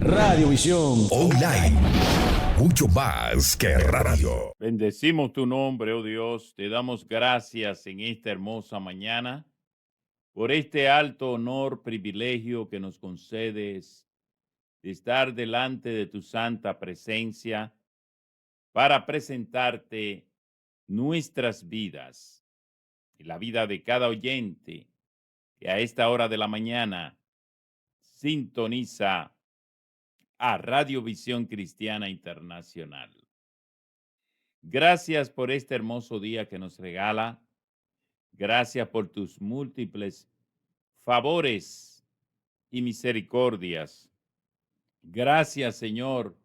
Radiovisión Online. Mucho más que radio. Bendecimos tu nombre, oh Dios. Te damos gracias en esta hermosa mañana por este alto honor, privilegio que nos concedes de estar delante de tu santa presencia para presentarte nuestras vidas y la vida de cada oyente que a esta hora de la mañana sintoniza a Radiovisión Cristiana Internacional. Gracias por este hermoso día que nos regala. Gracias por tus múltiples favores y misericordias. Gracias, Señor,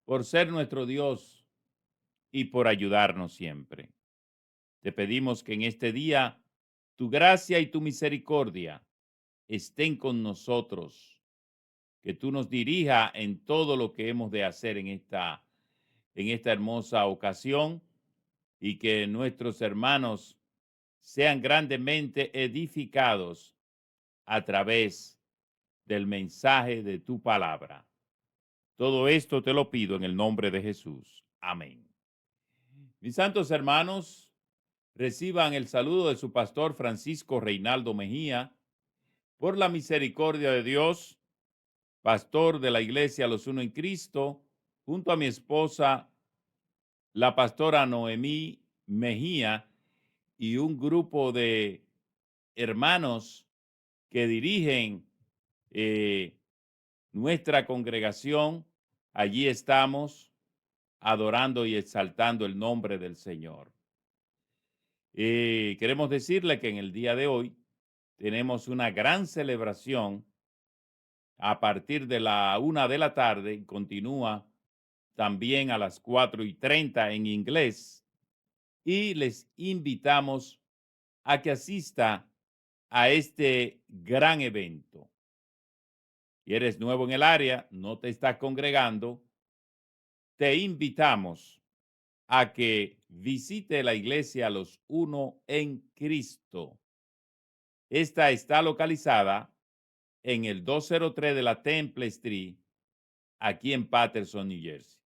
por ser nuestro Dios y por ayudarnos siempre. Te pedimos que en este día tu gracia y tu misericordia estén con nosotros, que tú nos dirijas en todo lo que hemos de hacer en esta hermosa ocasión y que nuestros hermanos sean grandemente edificados a través del mensaje de tu palabra. Todo esto te lo pido en el nombre de Jesús. Amén. Mis santos hermanos, reciban el saludo de su pastor Francisco Reinaldo Mejía, por la misericordia de Dios, pastor de la Iglesia Los Uno en Cristo, junto a mi esposa, la pastora Noemí Mejía, y un grupo de hermanos que dirigen eh, nuestra congregación. Allí estamos adorando y exaltando el nombre del Señor. Queremos decirle que en el día de hoy tenemos una gran celebración a partir de la 1 de la tarde y continúa también a las 4:30 en inglés. Y les invitamos a que asista a este gran evento. Si eres nuevo en el área, no te estás congregando, te invitamos a que visite la iglesia Los Uno en Cristo. Esta está localizada en el 203 de la Temple Street, aquí en Paterson, New Jersey.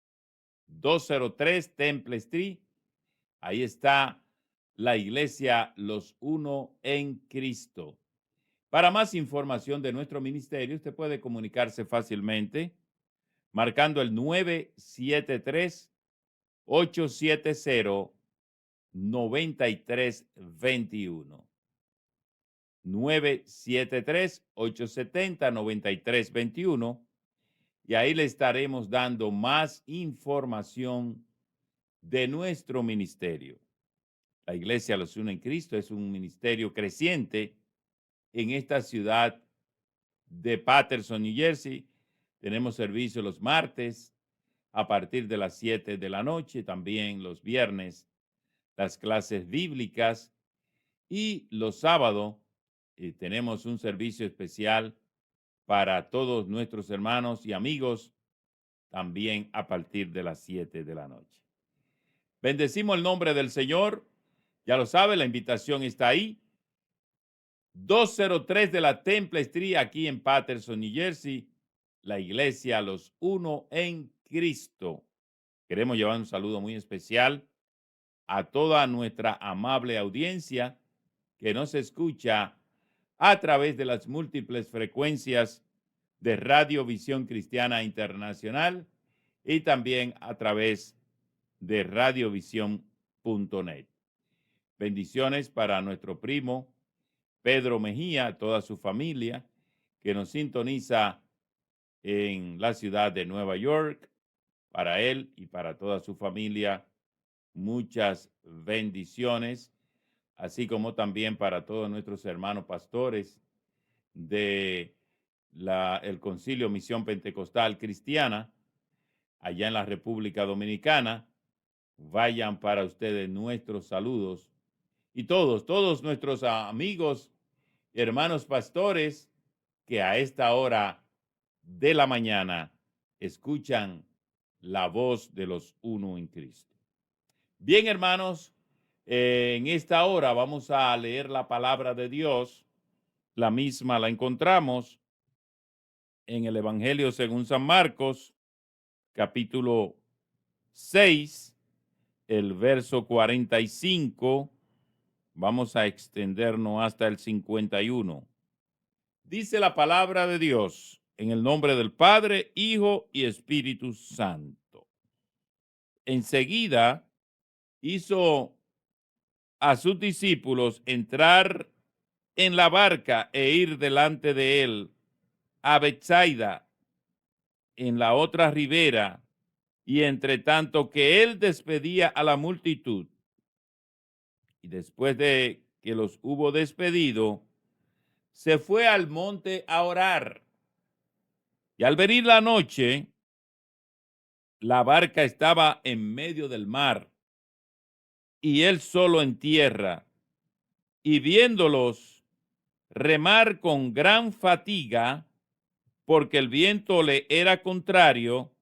203 Temple Street, ahí está la iglesia Los Uno en Cristo. Para más información de nuestro ministerio, usted puede comunicarse fácilmente marcando el 973-870-9321. 973-870-9321. Y ahí le estaremos dando más información de nuestro ministerio. La Iglesia Los Uno en Cristo es un ministerio creciente en esta ciudad de Paterson, New Jersey. Tenemos servicio los martes a partir de las 7 de la noche, también los viernes las clases bíblicas y los sábados tenemos un servicio especial para todos nuestros hermanos y amigos también a partir de las 7 de la noche. Bendecimos el nombre del Señor. Ya lo sabe, la invitación está ahí. 203 de la Temple Street, aquí en Paterson, New Jersey, la iglesia Los Uno en Cristo. Queremos llevar un saludo muy especial a toda nuestra amable audiencia que nos escucha a través de las múltiples frecuencias de Radio Visión Cristiana Internacional y también a través de radiovisión.net. Bendiciones para nuestro primo Pedro Mejía, toda su familia, que nos sintoniza en la ciudad de Nueva York. Para él y para toda su familia, muchas bendiciones, así como también para todos nuestros hermanos pastores de el Concilio Misión Pentecostal Cristiana, allá en la República Dominicana. Vayan para ustedes nuestros saludos. Y todos nuestros amigos, hermanos pastores, que a esta hora de la mañana escuchan la voz de Los Uno en Cristo. Bien, hermanos, en esta hora vamos a leer la palabra de Dios. La misma la encontramos en el Evangelio según San Marcos, capítulo 6, el verso 45. Vamos a extendernos hasta el 51. Dice la palabra de Dios en el nombre del Padre, Hijo y Espíritu Santo. Enseguida hizo a sus discípulos entrar en la barca e ir delante de él a Betsaida, en la otra ribera, y entre tanto que él despedía a la multitud, y después de que los hubo despedido, se fue al monte a orar. Y al venir la noche, la barca estaba en medio del mar, y él solo en tierra, y viéndolos remar con gran fatiga, porque el viento le era contrario,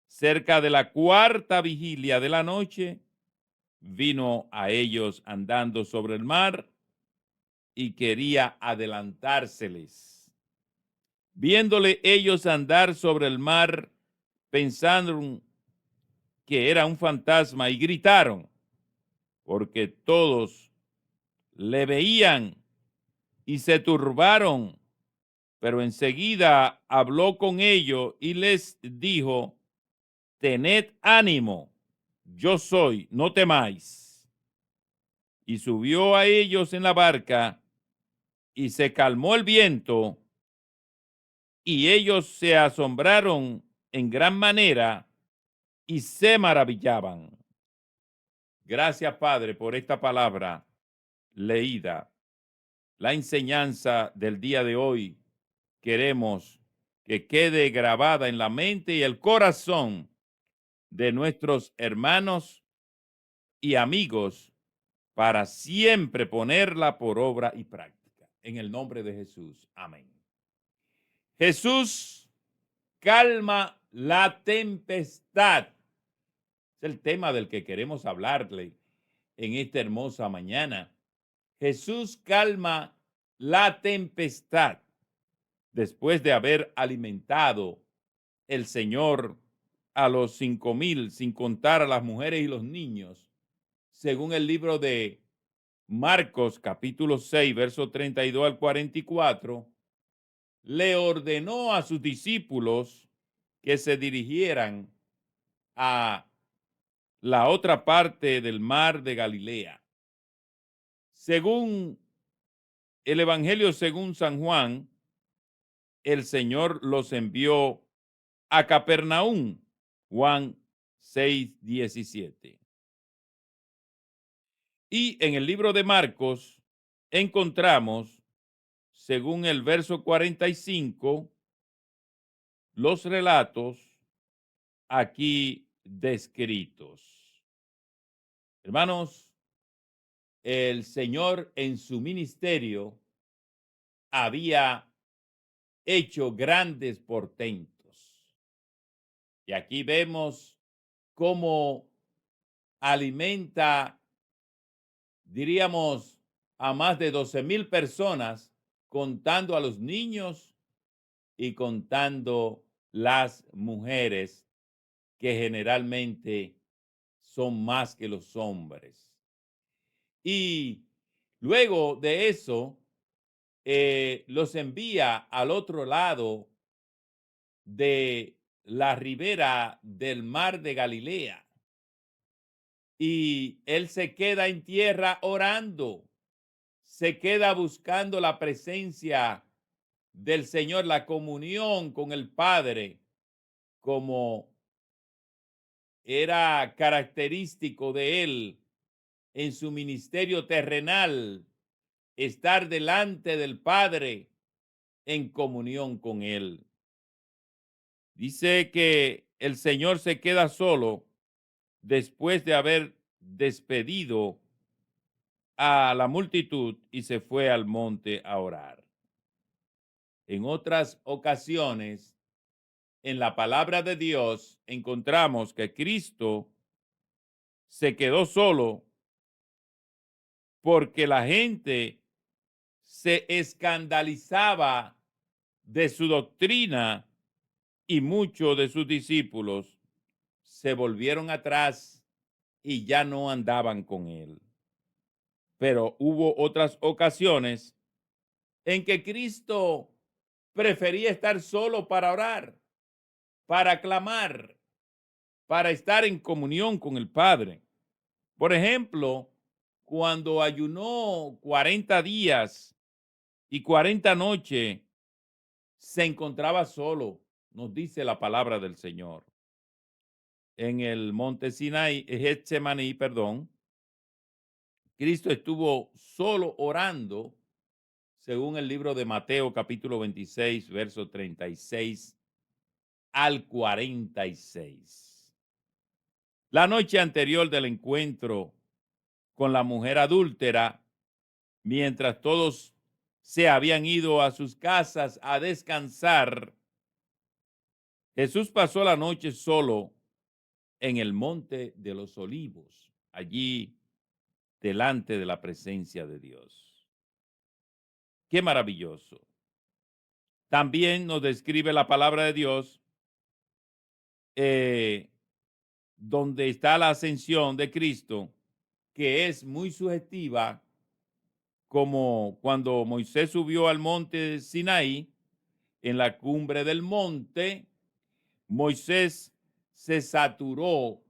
cerca de la cuarta vigilia de la noche, vino a ellos andando sobre el mar y quería adelantárseles. Viéndole ellos andar sobre el mar, pensaron que era un fantasma y gritaron, porque todos le veían y se turbaron. Pero enseguida habló con ellos y les dijo: tened ánimo, yo soy, no temáis. Y subió a ellos en la barca y se calmó el viento, y ellos se asombraron en gran manera y se maravillaban. Gracias, Padre, por esta palabra leída. La enseñanza del día de hoy queremos que quede grabada en la mente y el corazón de nuestros hermanos y amigos para siempre ponerla por obra y práctica. En el nombre de Jesús. Amén. Jesús calma la tempestad. Es el tema del que queremos hablarle en esta hermosa mañana. Jesús calma la tempestad. Después de haber alimentado el Señor a los 5,000, sin contar a las mujeres y los niños, según el libro de Marcos, capítulo 6, verso 32 al 44, le ordenó a sus discípulos que se dirigieran a la otra parte del mar de Galilea. Según el Evangelio según San Juan, el Señor los envió a Capernaum, Juan 6:17. Y en el libro de Marcos encontramos, según el verso 45, los relatos aquí descritos. Hermanos, el Señor en su ministerio había hecho grandes portentos. Y aquí vemos cómo alimenta, diríamos, a más de 12,000 personas, contando a los niños y contando las mujeres, que generalmente son más que los hombres. Y luego de eso, los envía al otro lado de la ribera del mar de Galilea. Y él se queda en tierra orando, se queda buscando la presencia del Señor, la comunión con el Padre, como era característico de él en su ministerio terrenal, estar delante del Padre en comunión con él. Dice que el Señor se queda solo después de haber despedido a la multitud y se fue al monte a orar. En otras ocasiones, en la palabra de Dios, encontramos que Cristo se quedó solo porque la gente se escandalizaba de su doctrina y muchos de sus discípulos se volvieron atrás y ya no andaban con él. Pero hubo otras ocasiones en que Cristo prefería estar solo para orar, para clamar, para estar en comunión con el Padre. Por ejemplo, cuando ayunó 40 días y 40 noches, se encontraba solo, nos dice la palabra del Señor. En el monte Sinaí, Getsemaní, perdón, Cristo estuvo solo orando, según el libro de Mateo, capítulo 26, verso 36 al 46. La noche anterior del encuentro con la mujer adúltera, mientras todos se habían ido a sus casas a descansar, Jesús pasó la noche solo en el monte de los olivos, allí delante de la presencia de Dios. Qué maravilloso. También nos describe la palabra de Dios, eh, donde está la ascensión de Cristo, que es muy sugestiva, como cuando Moisés subió al monte Sinaí. En la cumbre del monte, Moisés se saturó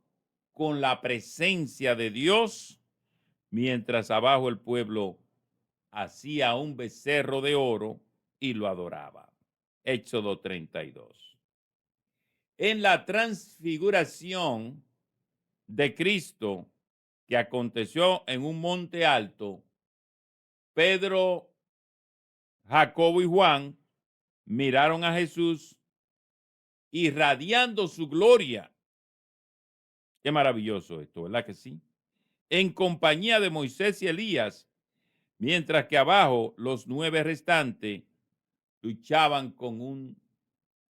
con la presencia de Dios, mientras abajo el pueblo hacía un becerro de oro y lo adoraba. Éxodo 32. En la transfiguración de Cristo, que aconteció en un monte alto, Pedro, Jacobo y Juan miraron a Jesús irradiando su gloria. Qué maravilloso esto, ¿verdad que sí? En compañía de Moisés y Elías, mientras que abajo los 9 restantes luchaban con un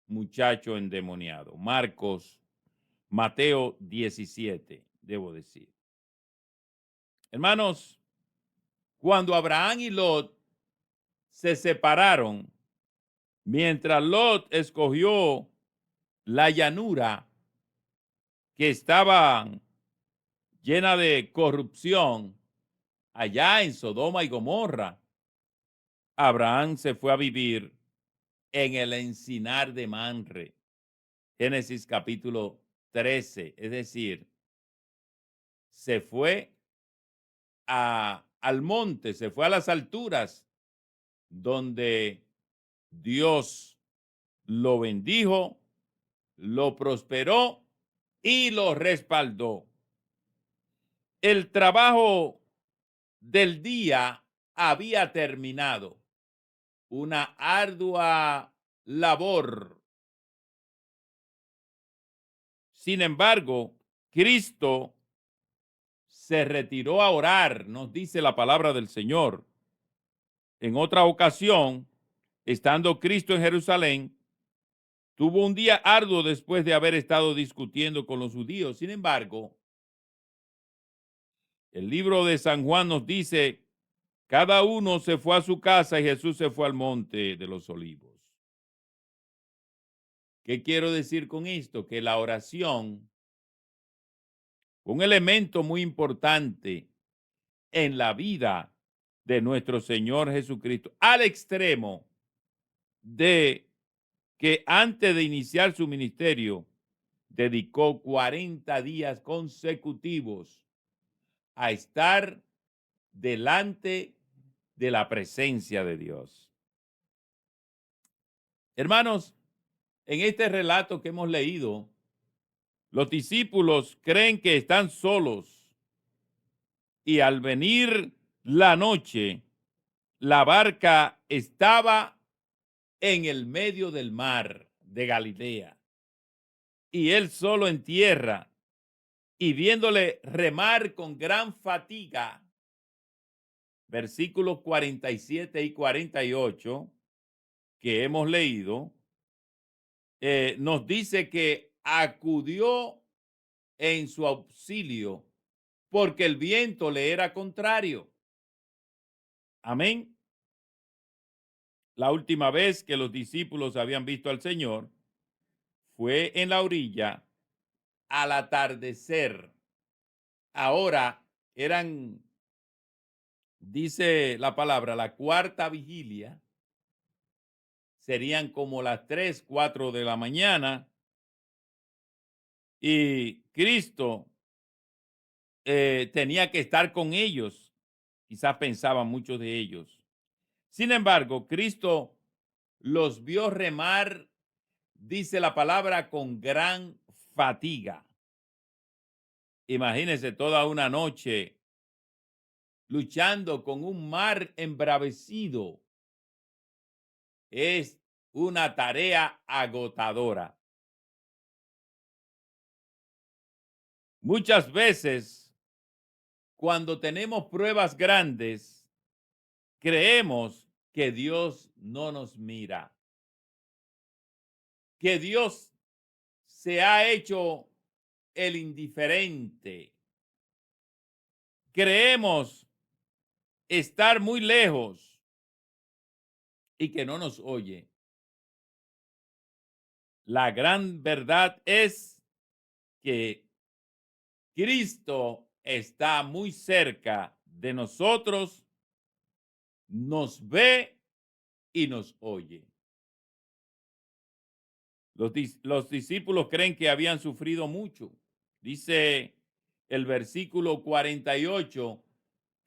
muchacho endemoniado. Mateo 17, debo decir. Hermanos, cuando Abraham y Lot se separaron, mientras Lot escogió la llanura que estaba llena de corrupción, allá en Sodoma y Gomorra, Abraham se fue a vivir en el encinar de Manre. Génesis capítulo 13, es decir, se fue al monte, se fue a las alturas donde Dios lo bendijo, lo prosperó y lo respaldó. El trabajo del día había terminado. Una ardua labor. Sin embargo, Cristo se retiró a orar, nos dice la palabra del Señor. En otra ocasión, estando Cristo en Jerusalén, tuvo un día arduo después de haber estado discutiendo con los judíos. Sin embargo, el libro de San Juan nos dice, cada uno se fue a su casa y Jesús se fue al monte de los olivos. ¿Qué quiero decir con esto? Que la oración, un elemento muy importante en la vida de nuestro Señor Jesucristo, al extremo de que antes de iniciar su ministerio, dedicó 40 días consecutivos a estar delante de la presencia de Dios. Hermanos, en este relato que hemos leído, los discípulos creen que están solos y al venir la noche, la barca estaba en el medio del mar de Galilea y él solo en tierra, y viéndole remar con gran fatiga, versículos 47 y 48 que hemos leído, nos dice que acudió en su auxilio porque el viento le era contrario. Amén. La última vez que los discípulos habían visto al Señor fue en la orilla al atardecer. Ahora eran, dice la palabra, la cuarta vigilia, serían como las 3, 4 de la mañana, y Cristo tenía que estar con ellos. Quizás pensaban muchos de ellos. Sin embargo, Cristo los vio remar, dice la palabra, con gran fatiga. Imagínense toda una noche luchando con un mar embravecido. Es una tarea agotadora. Muchas veces, cuando tenemos pruebas grandes, creemos que Dios no nos mira, que Dios se ha hecho el indiferente. Creemos estar muy lejos y que no nos oye. La gran verdad es que Cristo está muy cerca de nosotros, nos ve y nos oye. Los discípulos creen que habían sufrido mucho. Dice el versículo 48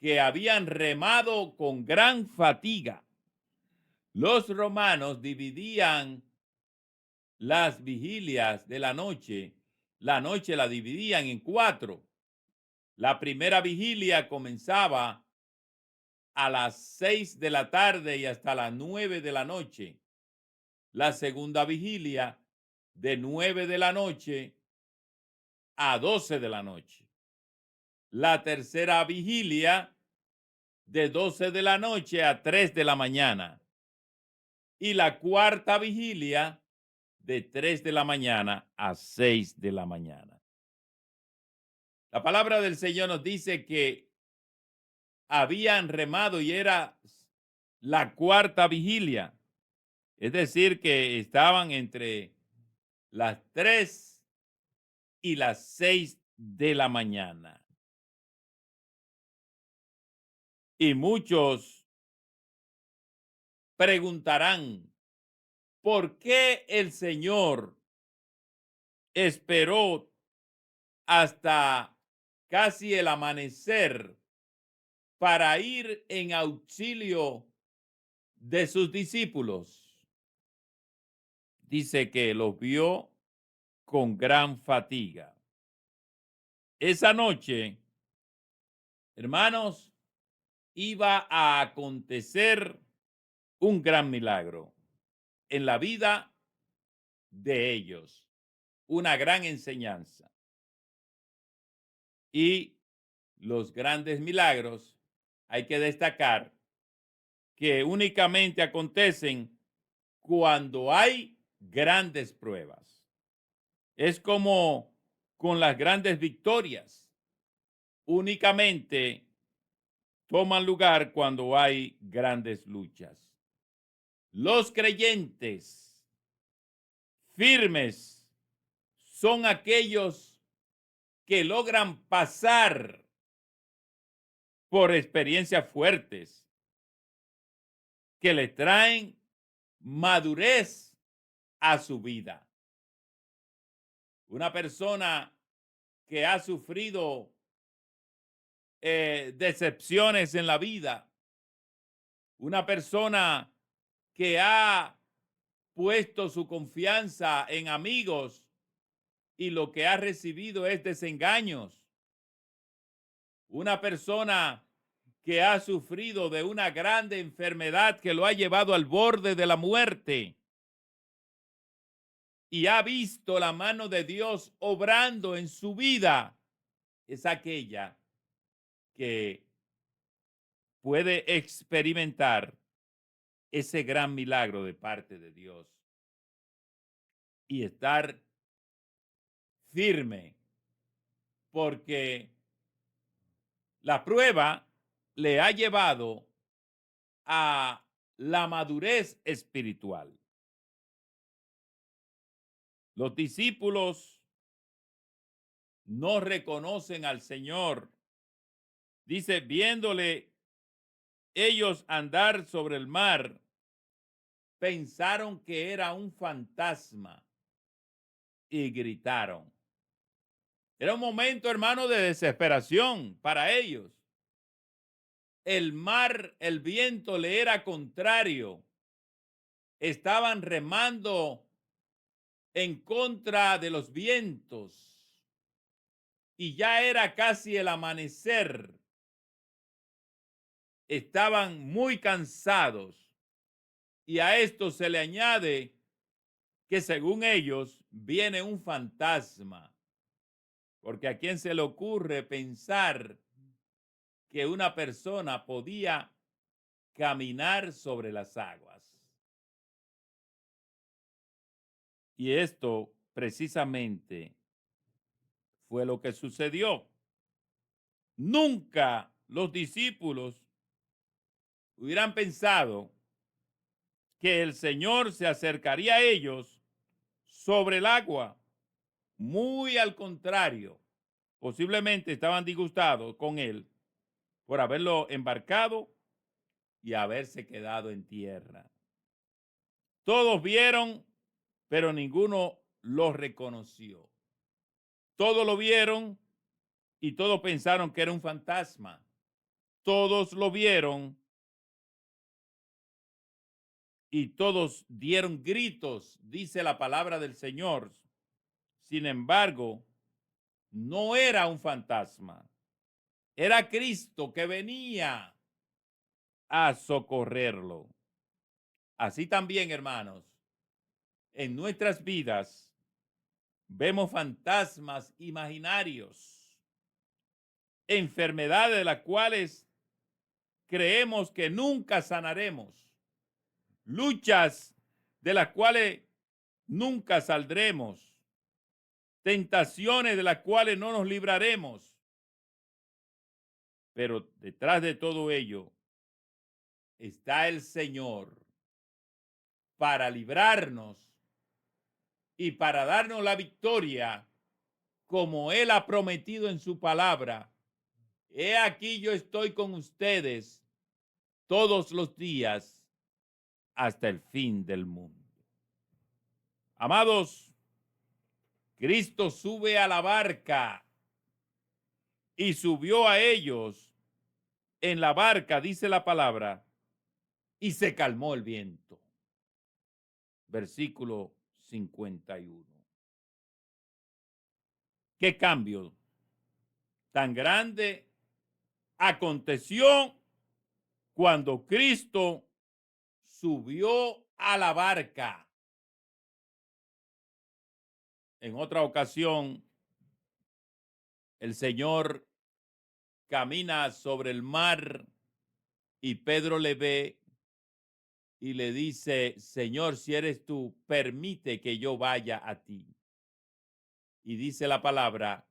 que habían remado con gran fatiga. Los romanos dividían las vigilias de la noche la dividían en cuatro. La primera vigilia comenzaba a las 6 de la tarde y hasta las 9 de la noche. La segunda vigilia de 9 de la noche a 12 de la noche. La tercera vigilia de 12 de la noche a 3 de la mañana. Y la cuarta vigilia de 3 de la mañana a 6 de la mañana. La palabra del Señor nos dice que habían remado y era la cuarta vigilia. Es decir, que estaban entre las 3 y las 6 de la mañana. Y muchos preguntarán, ¿por qué el Señor esperó hasta casi el amanecer para ir en auxilio de sus discípulos? Dice que los vio con gran fatiga. Esa noche, hermanos, iba a acontecer un gran milagro en la vida de ellos, una gran enseñanza. Y los grandes milagros, hay que destacar que únicamente acontecen cuando hay grandes pruebas. Es como con las grandes victorias. Únicamente toman lugar cuando hay grandes luchas. Los creyentes firmes son aquellos que logran pasar por experiencias fuertes, que le traen madurez a su vida. Una persona que ha sufrido decepciones en la vida, una persona que ha puesto su confianza en amigos y lo que ha recibido es desengaños, una persona que ha sufrido de una grande enfermedad que lo ha llevado al borde de la muerte y ha visto la mano de Dios obrando en su vida, es aquella que puede experimentar ese gran milagro de parte de Dios y estar firme, porque la prueba le ha llevado a la madurez espiritual. Los discípulos no reconocen al Señor. Dice, viéndole ellos andar sobre el mar, pensaron que era un fantasma y gritaron. Era un momento, hermano, de desesperación para ellos. El mar, el viento le era contrario. Estaban remando en contra de los vientos y ya era casi el amanecer. Estaban muy cansados y a esto se le añade que según ellos viene un fantasma, porque a quién se le ocurre pensar que una persona podía caminar sobre las aguas. Y esto precisamente fue lo que sucedió. Nunca los discípulos hubieran pensado que el Señor se acercaría a ellos sobre el agua. Muy al contrario, posiblemente estaban disgustados con él por haberlo embarcado y haberse quedado en tierra. Todos vieron, pero ninguno lo reconoció. Todos lo vieron y todos pensaron que era un fantasma. Todos lo vieron y todos dieron gritos, dice la palabra del Señor. Sin embargo, no era un fantasma. Era Cristo que venía a socorrerlo. Así también, hermanos, en nuestras vidas vemos fantasmas imaginarios, enfermedades de las cuales creemos que nunca sanaremos, luchas de las cuales nunca saldremos, tentaciones de las cuales no nos libraremos. Pero detrás de todo ello está el Señor para librarnos y para darnos la victoria como Él ha prometido en su palabra. He aquí yo estoy con ustedes todos los días hasta el fin del mundo. Amados, Cristo sube a la barca y subió a ellos en la barca, dice la palabra, y se calmó el viento. Versículo 51. ¿Qué cambio tan grande aconteció cuando Cristo subió a la barca? En otra ocasión, el Señor camina sobre el mar y Pedro le ve y le dice, Señor, si eres tú, permite que yo vaya a ti. Y dice la palabra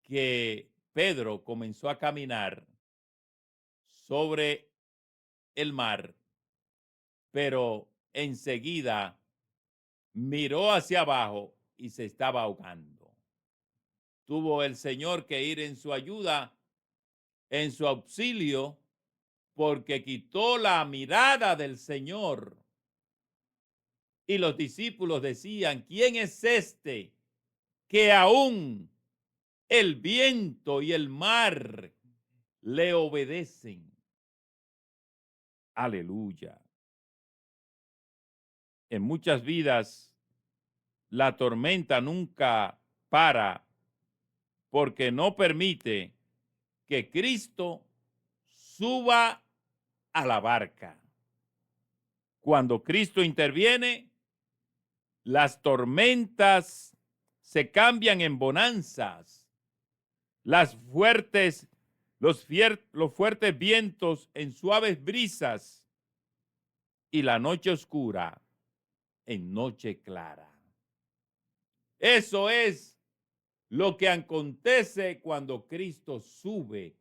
que Pedro comenzó a caminar sobre el mar, pero enseguida miró hacia abajo y se estaba ahogando. Tuvo el Señor que ir en su ayuda, en su auxilio, porque quitó la mirada del Señor. Y los discípulos decían, ¿quién es este que aún el viento y el mar le obedecen? Aleluya. En muchas vidas, la tormenta nunca para porque no permite que Cristo suba a la barca. Cuando Cristo interviene, las tormentas se cambian en bonanzas, los fuertes vientos en suaves brisas y la noche oscura en noche clara. Eso es lo que acontece cuando Cristo sube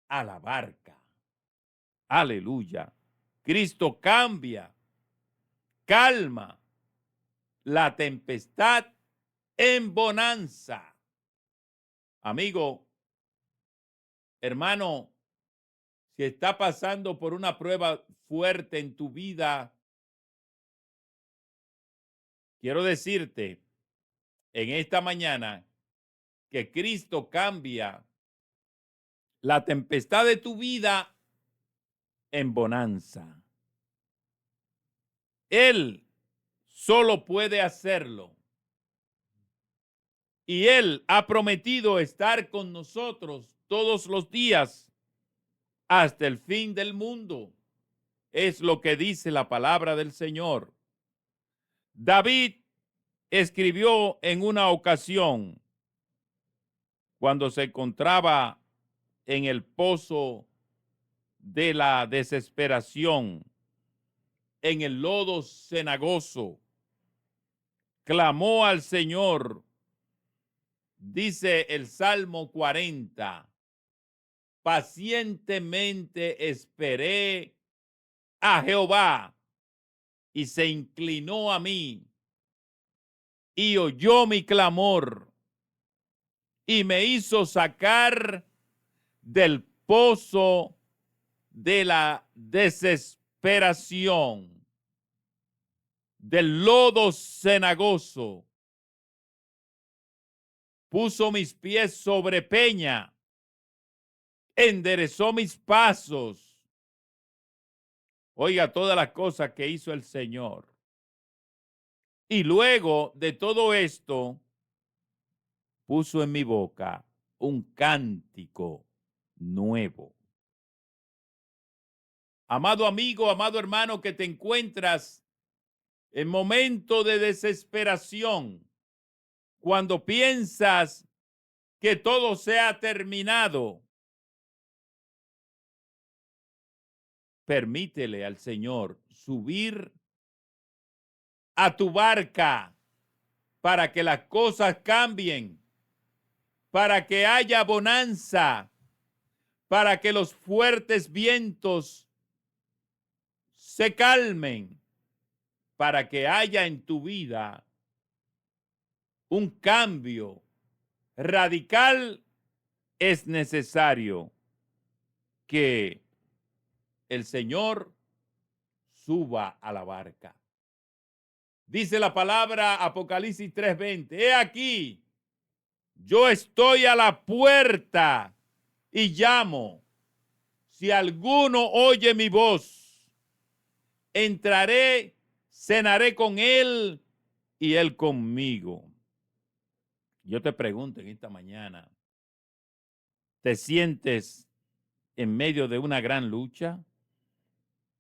a la barca. Aleluya. Cristo cambia, calma la tempestad en bonanza. Amigo, hermano, si está pasando por una prueba fuerte en tu vida, quiero decirte en esta mañana que Cristo cambia la tempestad de tu vida en bonanza. Él solo puede hacerlo. Y Él ha prometido estar con nosotros todos los días hasta el fin del mundo. Es lo que dice la palabra del Señor. David escribió en una ocasión, cuando se encontraba en el pozo de la desesperación, en el lodo cenagoso, clamó al Señor. Dice el Salmo 40, pacientemente esperé a Jehová y se inclinó a mí y oyó mi clamor y me hizo sacar del pozo de la desesperación, del lodo cenagoso. Puso mis pies sobre peña, enderezó mis pasos. Oiga todas las cosas que hizo el Señor. Y luego de todo esto, puso en mi boca un cántico nuevo. Amado amigo, amado hermano, que te encuentras en momento de desesperación, cuando piensas que todo se ha terminado, permítele al Señor subir a tu barca para que las cosas cambien, para que haya bonanza, para que los fuertes vientos se calmen, para que haya en tu vida un cambio radical. Es necesario que el Señor suba a la barca. Dice la palabra Apocalipsis 3:20, he aquí, yo estoy a la puerta y llamo. Si alguno oye mi voz, entraré, cenaré con él y él conmigo. Yo te pregunto en esta mañana, ¿te sientes en medio de una gran lucha?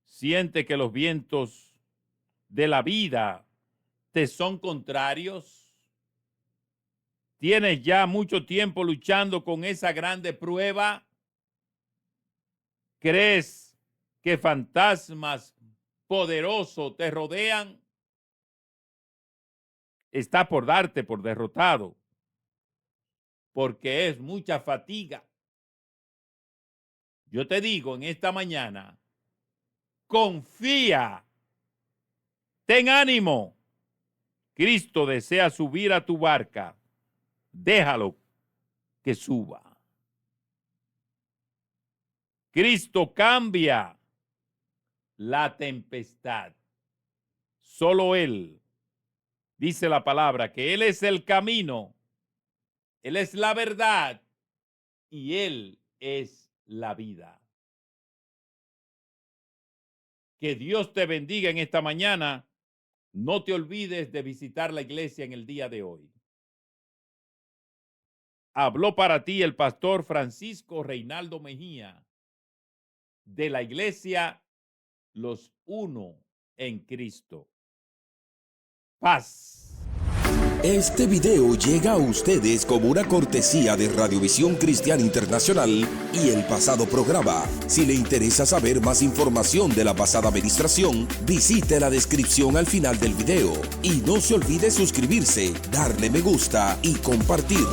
¿Sientes que los vientos de la vida te son contrarios? ¿Tienes ya mucho tiempo luchando con esa grande prueba? ¿Crees que fantasmas poderosos te rodean? Está por darte por derrotado, porque es mucha fatiga. Yo te digo en esta mañana, confía, ten ánimo. Cristo desea subir a tu barca. Déjalo que suba. Cristo cambia la tempestad. Solo Él, dice la palabra, que Él es el camino, Él es la verdad y Él es la vida. Que Dios te bendiga en esta mañana. No te olvides de visitar la iglesia en el día de hoy. Habló para ti el pastor Francisco Reinaldo Mejía de la iglesia Los Uno en Cristo. Paz. Este video llega a ustedes como una cortesía de Radiovisión Cristiana Internacional y el pasado programa. Si le interesa saber más información de la pasada administración, visite la descripción al final del video. Y no se olvide suscribirse, darle me gusta y compartir.